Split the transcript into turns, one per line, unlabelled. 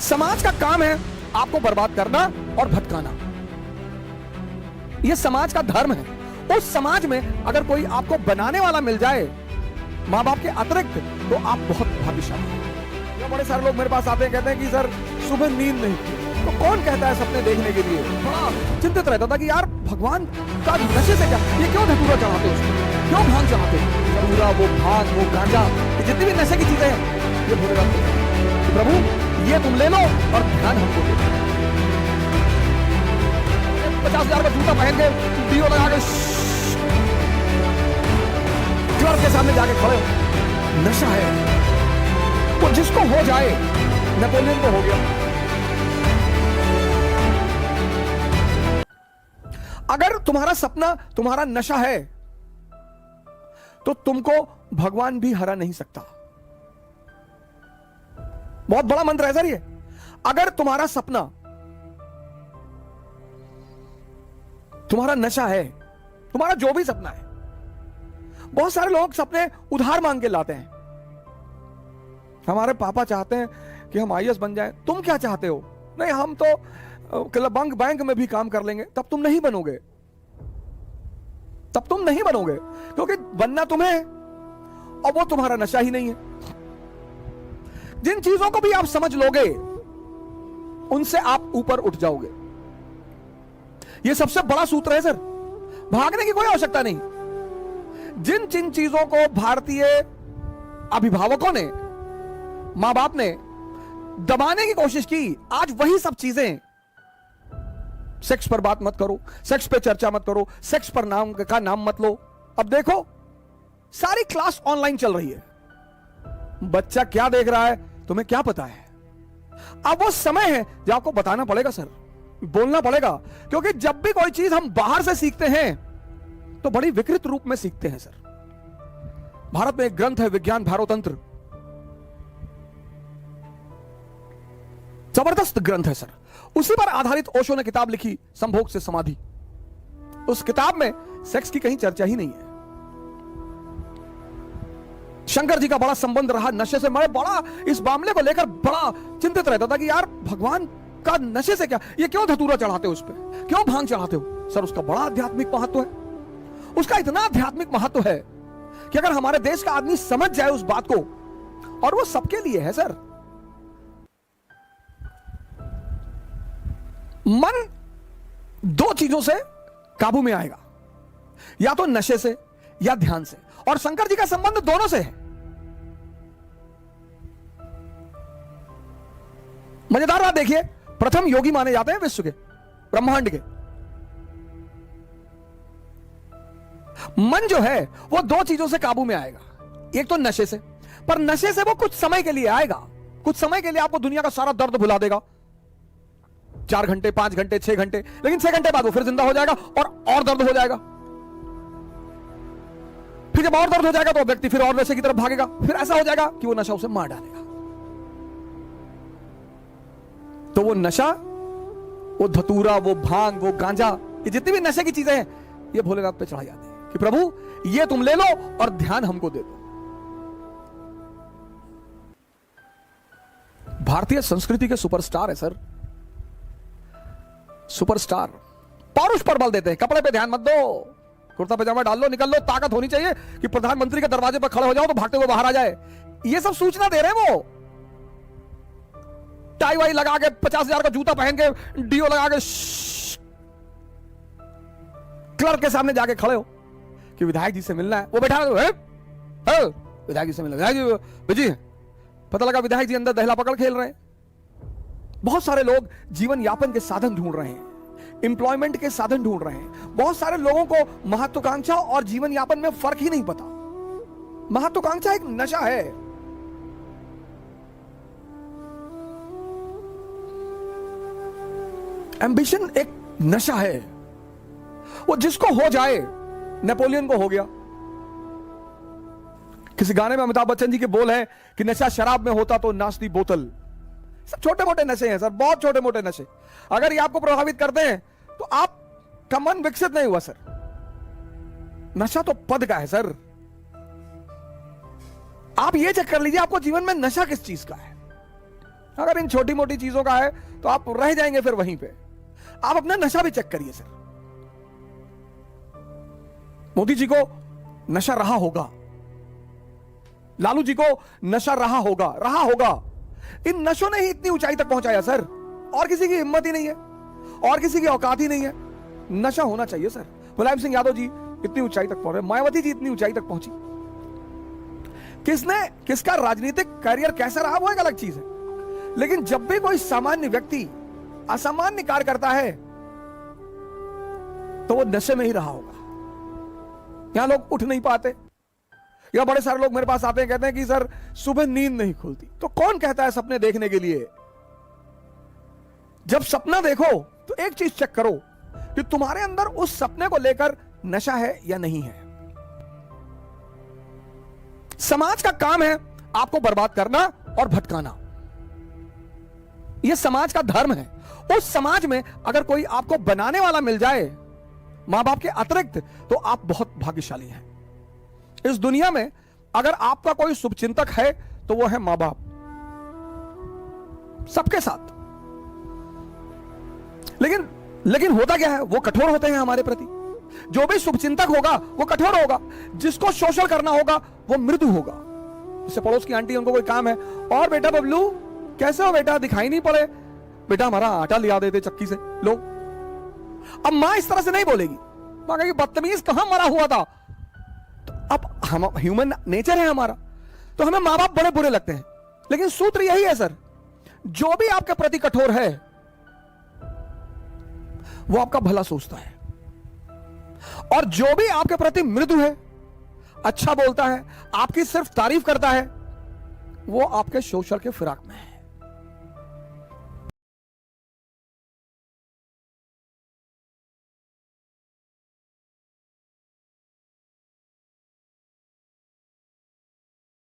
समाज का काम है आपको बर्बाद करना और भटकाना। यह समाज का धर्म है। उस समाज में अगर कोई आपको बनाने वाला मिल जाए मां बाप के अतिरिक्त, तो आप बहुत भाग्यशाली हैं। बड़े सारे लोग मेरे पास आते हैं, कहते हैं कि सर सुबह नींद नहीं, तो कौन कहता है सपने देखने के लिए? बड़ा चिंतित रहता था कि यार भगवान का नशे से क्या, ये क्यों धतूरा चढ़ाते हो, क्यों भांग चढ़ाते हो? धतूरा, वो भांग, वो गांजा, ये जितनी भी नशे की चीजें हैं, ये भोले बाबा तो प्रभु ये तुम ले लो और ध्यान हमको दो। 50,000 का जूता पहन के डीओ लगा के क्लर्क के सामने जाके खड़े हो, नशा है वो। जिसको हो जाए, नेपोलियन को हो गया। अगर तुम्हारा सपना तुम्हारा नशा है तो तुमको भगवान भी हरा नहीं सकता। बहुत बड़ा मंत्र है सर ये। अगर तुम्हारा सपना तुम्हारा नशा है, तुम्हारा जो भी सपना है, बहुत सारे लोग सपने उधार मांग के लाते हैं। हमारे पापा चाहते हैं कि हम आईएएस बन जाएं, तुम क्या चाहते हो? नहीं, हम तो बैंक में भी काम कर लेंगे। तब तुम नहीं बनोगे, तब तुम नहीं बनोगे, क्योंकि बनना तुम्हें और वो तुम्हारा नशा ही नहीं है। जिन चीजों को भी आप समझ लोगे उनसे आप ऊपर उठ जाओगे। यह सबसे बड़ा सूत्र है सर। भागने की कोई आवश्यकता नहीं। जिन जिन चीजों को भारतीय अभिभावकों ने, मां बाप ने दबाने की कोशिश की, आज वही सब चीजें। सेक्स पर बात मत करो, सेक्स पे चर्चा मत करो, सेक्स पर नाम मत लो। अब देखो सारी क्लास ऑनलाइन चल रही है। बच्चा क्या देख रहा है तुम्हें क्या पता है? अब वो समय है जब आपको बताना पड़ेगा सर, बोलना पड़ेगा। क्योंकि जब भी कोई चीज हम बाहर से सीखते हैं तो बड़ी विकृत रूप में सीखते हैं सर। भारत में एक ग्रंथ है विज्ञान भारोतंत्र, जबरदस्त ग्रंथ है सर। उसी पर आधारित ओशो ने किताब लिखी संभोग से समाधि। उस किताब में सेक्स की कहीं चर्चा ही नहीं है। शंकर जी का बड़ा संबंध रहा नशे से। मैं बड़ा इस मामले को लेकर बड़ा चिंतित रहता था कि यार भगवान का नशे से क्या, ये क्यों धतूरा चढ़ाते हो, उस पर क्यों भांग चढ़ाते हो? सर उसका बड़ा आध्यात्मिक महत्व है। उसका इतना आध्यात्मिक महत्व है कि अगर हमारे देश का आदमी समझ जाए उस बात को, और वो सबके लिए है सर। मन दो चीजों से काबू में आएगा, या तो नशे से या ध्यान से। और शंकर जी का संबंध दोनों से है। मजेदार बात देखिए, प्रथम योगी माने जाते हैं विश्व के, ब्रह्मांड के। मन जो है वो दो चीजों से काबू में आएगा, एक तो नशे से। पर नशे से वो कुछ समय के लिए आएगा, कुछ समय के लिए आपको दुनिया का सारा दर्द भुला देगा, 4 घंटे 5 घंटे 6 घंटे, लेकिन 6 घंटे बाद वो फिर जिंदा हो जाएगा और दर्द हो जाएगा। फिर जब और दर्द हो जाएगा तो व्यक्ति फिर और नशे की तरफ भागेगा। फिर ऐसा हो जाएगा कि वो नशा उसे मार डालेगा। तो वो नशा, वो धतूरा, वो भांग, वो गांजा, ये जितनी भी नशे की चीजें हैं, ये भोलेनाथ पे चढ़ाई जाती है कि प्रभु ये तुम ले लो और ध्यान हमको दे दो। भारतीय संस्कृति के सुपरस्टार है सर, सुपरस्टार। पौरुष पर बल देते हैं, कपड़े पे ध्यान मत दो, कुर्ता पैजामा डाल लो, निकल लो। ताकत होनी चाहिए कि प्रधानमंत्री के दरवाजे पर खड़े हो जाओ तो भागते हुए बाहर आ जाए। ये सब सूचना दे रहे हैं वो। टाई वाई लगा के, 50,000 का जूता पहन के, डीओ लगा के क्लर्क के सामने जाके खड़े हो कि विधायक जी से मिलना है। वो बैठा है, विधायक जी से मिलना, विधायक जी, पता लगा विधायक जी अंदर दहला पकड़ खेल रहे हैं। बहुत सारे लोग जीवन यापन के साधन ढूंढ रहे हैं, एम्प्लॉयमेंट के साधन ढूंढ रहे हैं। बहुत सारे लोगों को महत्वाकांक्षा और जीवन यापन में फर्क ही नहीं पता। महत्वाकांक्षा एक नशा है। एम्बिशन एक नशा है। वो जिसको हो जाए, नेपोलियन को हो गया। किसी गाने में अमिताभ बच्चन जी के बोल है कि नशा शराब में होता तो नाचती बोतल। सब छोटे मोटे नशे हैं सर, बहुत छोटे मोटे नशे। अगर ये आपको प्रभावित करते हैं तो आपका मन विकसित नहीं हुआ सर। नशा तो पद का है सर। आप ये चेक कर लीजिए आपको जीवन में नशा किस चीज का है। अगर इन छोटी मोटी चीजों का है तो आप रह जाएंगे फिर वहीं पे। आप अपना नशा भी चेक करिए सर। मोदी जी को नशा रहा होगा, लालू जी को नशा रहा होगा। इन नशों ने ही इतनी ऊंचाई तक पहुंचाया सर, और किसी की हिम्मत ही नहीं है, और किसी की औकात ही नहीं है। नशा होना चाहिए सर। मुलायम सिंह यादव जी इतनी ऊंचाई तक पहुंचे, मायावती जी इतनी ऊंचाई तक पहुंची। किसका राजनीतिक करियर कैसा रहा वो एक अलग चीज है, लेकिन जब भी कोई सामान्य व्यक्ति असामान्य कार्य करता है तो वो नशे में ही रहा होगा। यहां लोग उठ नहीं पाते, या बड़े सारे लोग मेरे पास आते हैं, कहते हैं कि सर सुबह नींद नहीं खुलती। तो कौन कहता है सपने देखने के लिए? जब सपना देखो तो एक चीज चेक करो कि तुम्हारे अंदर उस सपने को लेकर नशा है या नहीं है। समाज का काम है आपको बर्बाद करना और भटकाना, यह समाज का धर्म है। उस समाज में अगर कोई आपको बनाने वाला मिल जाए मां बाप के अतिरिक्त, तो आप बहुत भाग्यशाली हैं। इस दुनिया में अगर आपका कोई शुभचिंतक है तो वो है मां बाप, सबके साथ। लेकिन होता क्या है, वो कठोर होते हैं हमारे प्रति। जो भी शुभचिंतक होगा वो कठोर होगा, जिसको शोषण करना होगा वो मृदु होगा। जैसे पड़ोस की आंटी, उनको कोई काम है, और बेटा बबलू कैसे हो बेटा, दिखाई नहीं पड़े, बेटा हमारा आटा लिया देते चक्की से, लो। अब मां इस तरह से नहीं बोलेगी, मां कहेगी बदतमीज कहां मरा हुआ था। तो अब हम ह्यूमन नेचर है हमारा, तो हमें मां बाप बड़े बुरे लगते हैं। लेकिन सूत्र यही है सर, जो भी आपके प्रति कठोर है वो आपका भला सोचता है, और जो भी आपके प्रति मृदु है, अच्छा बोलता है, आपकी सिर्फ तारीफ करता है, वो आपके शोषण के फिराक में है।